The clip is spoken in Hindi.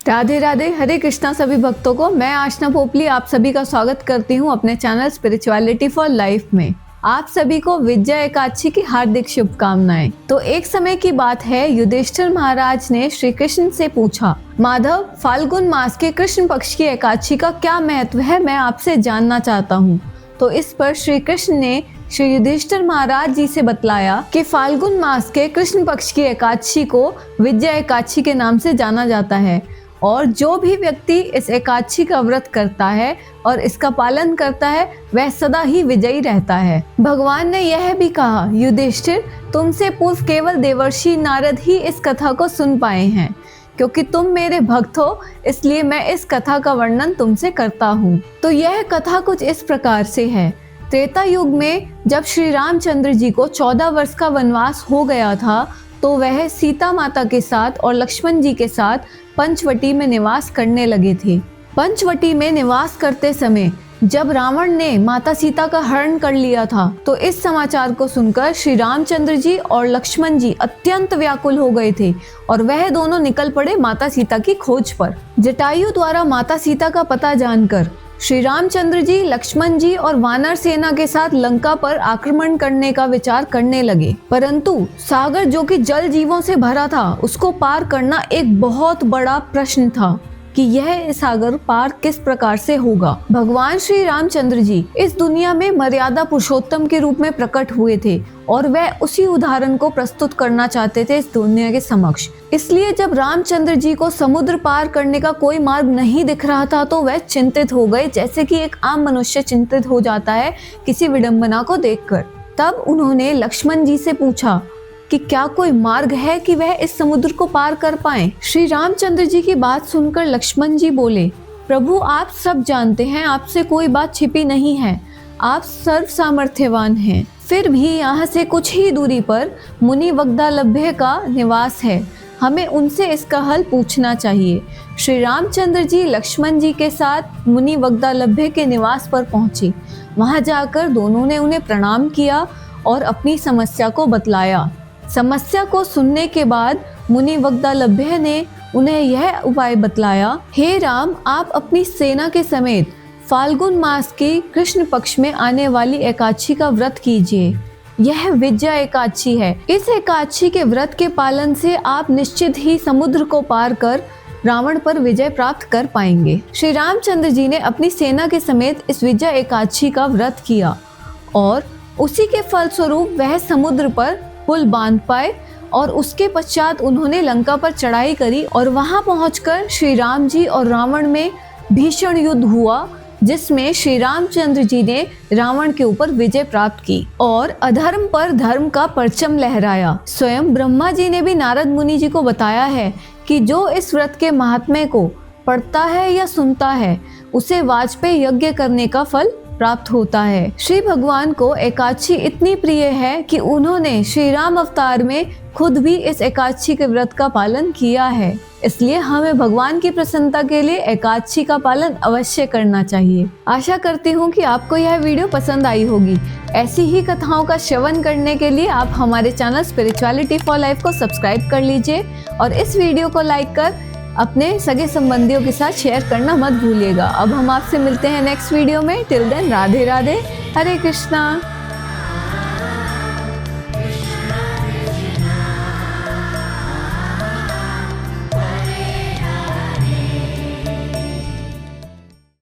राधे राधे, हरे कृष्णा सभी भक्तों को। मैं आशना पोपली आप सभी का स्वागत करती हूँ अपने चैनल स्पिरिचुअलिटी फॉर लाइफ में। आप सभी को विजया एकादशी की हार्दिक शुभकामनाएं। तो एक समय की बात है, युधिष्ठिर महाराज ने श्री कृष्ण से पूछा, माधव, फाल्गुन मास के कृष्ण पक्ष की एकादशी का क्या महत्व है, मैं आपसे जानना चाहता हूँ। तो इस पर श्री कृष्ण ने श्री युधिष्ठिर महाराज जी से बतलाया कि फाल्गुन मास के कृष्ण पक्ष की एकादशी को विजया एकादशी के नाम से जाना जाता है और जो भी व्यक्ति इस एकादशी का व्रत करता है और इसका पालन करता है वह सदा ही विजयी रहता है। भगवान ने यह भी कहा, युधिष्ठिर, तुमसे पूर्व केवल देवर्षि नारद ही इस कथा को सुन पाए हैं। क्योंकि तुम मेरे भक्त हो इसलिए मैं इस कथा का वर्णन तुमसे करता हूँ। तो यह कथा कुछ इस प्रकार से है। त्रेता युग में जब श्री रामचंद्र जी को 14 वर्ष का वनवास हो गया था तो वह सीता माता के साथ और लक्ष्मण जी के साथ पंचवटी में निवास करने लगे थे। पंचवटी में निवास करते समय जब रावण ने माता सीता का हरण कर लिया था तो इस समाचार को सुनकर श्री रामचंद्र जी और लक्ष्मण जी अत्यंत व्याकुल हो गए थे और वह दोनों निकल पड़े माता सीता की खोज पर। जटायु द्वारा माता सीता का पता जानकर श्री रामचंद्र जी, लक्ष्मण जी और वानर सेना के साथ लंका पर आक्रमण करने का विचार करने लगे, परंतु सागर जो कि जल जीवों से भरा था उसको पार करना एक बहुत बड़ा प्रश्न था कि यह सागर पार किस प्रकार से होगा। भगवान श्री रामचंद्र जी इस दुनिया में मर्यादा पुरुषोत्तम के रूप में प्रकट हुए थे और वह उसी उदाहरण को प्रस्तुत करना चाहते थे इस दुनिया के समक्ष। इसलिए जब रामचंद्र जी को समुद्र पार करने का कोई मार्ग नहीं दिख रहा था तो वह चिंतित हो गए, जैसे कि एक आम मनुष्य चिंतित हो जाता है किसी विडंबना को देखकर। तब उन्होंने लक्ष्मण जी से पूछा कि क्या कोई मार्ग है कि वह इस समुद्र को पार कर पाएं? श्री रामचंद्र जी की बात सुनकर लक्ष्मण जी बोले, प्रभु, आप सब जानते हैं, आपसे कोई बात छिपी नहीं है, आप सर्व सामर्थ्यवान हैं। फिर भी यहाँ से कुछ ही दूरी पर मुनि वग्धालभ्य का निवास है, हमें उनसे इसका हल पूछना चाहिए। श्री रामचंद्र जी लक्ष्मण जी के साथ मुनि वग्धालभ्य के निवास पर पहुंचे। वहां जाकर दोनों ने उन्हें प्रणाम किया और अपनी समस्या को बतलाया। समस्या को सुनने के बाद मुनि वग्धालभ्य ने उन्हें यह उपाय बतलाया, हे राम, आप अपनी सेना के समेत फाल्गुन मास की कृष्ण पक्ष में आने वाली एकादशी का व्रत कीजिए। यह विजया एकादशी है। इस एकादशी के व्रत के पालन से आप निश्चित ही समुद्र को पार कर रावण पर विजय प्राप्त कर पाएंगे। श्री रामचंद्र जी ने अपनी सेना के समेत इस विजया एकादशी का व्रत किया और उसी के फलस्वरूप वह समुद्र पर पुल बांध पाए और उसके पश्चात उन्होंने लंका पर चढ़ाई करी और वहां पहुंचकर श्री राम जी और रावण में भीषण युद्ध हुआ, जिसमें श्री रामचंद्र जी ने रावण के ऊपर विजय प्राप्त की और अधर्म पर धर्म का परचम लहराया। स्वयं ब्रह्मा जी ने भी नारद मुनि जी को बताया है कि जो इस व्रत के महात्म्य को पढ़ता है या सुनता है उसे वाजपेयी यज्ञ करने का फल प्राप्त होता है। श्री भगवान को एकादशी इतनी प्रिय है कि उन्होंने श्री राम अवतार में खुद भी इस एकादशी के व्रत का पालन किया है। इसलिए हमें भगवान की प्रसन्नता के लिए एकादशी का पालन अवश्य करना चाहिए। आशा करती हूँ कि आपको यह वीडियो पसंद आई होगी। ऐसी ही कथाओं का श्रवण करने के लिए आप हमारे चैनल स्पिरिचुअलिटी फॉर लाइफ को सब्सक्राइब कर लीजिए और इस वीडियो को लाइक कर अपने सगे संबंधियों के साथ शेयर करना मत भूलिएगा। अब हम आपसे मिलते हैं नेक्स्ट वीडियो में। टिल देन, राधे राधे, हरे कृष्णा।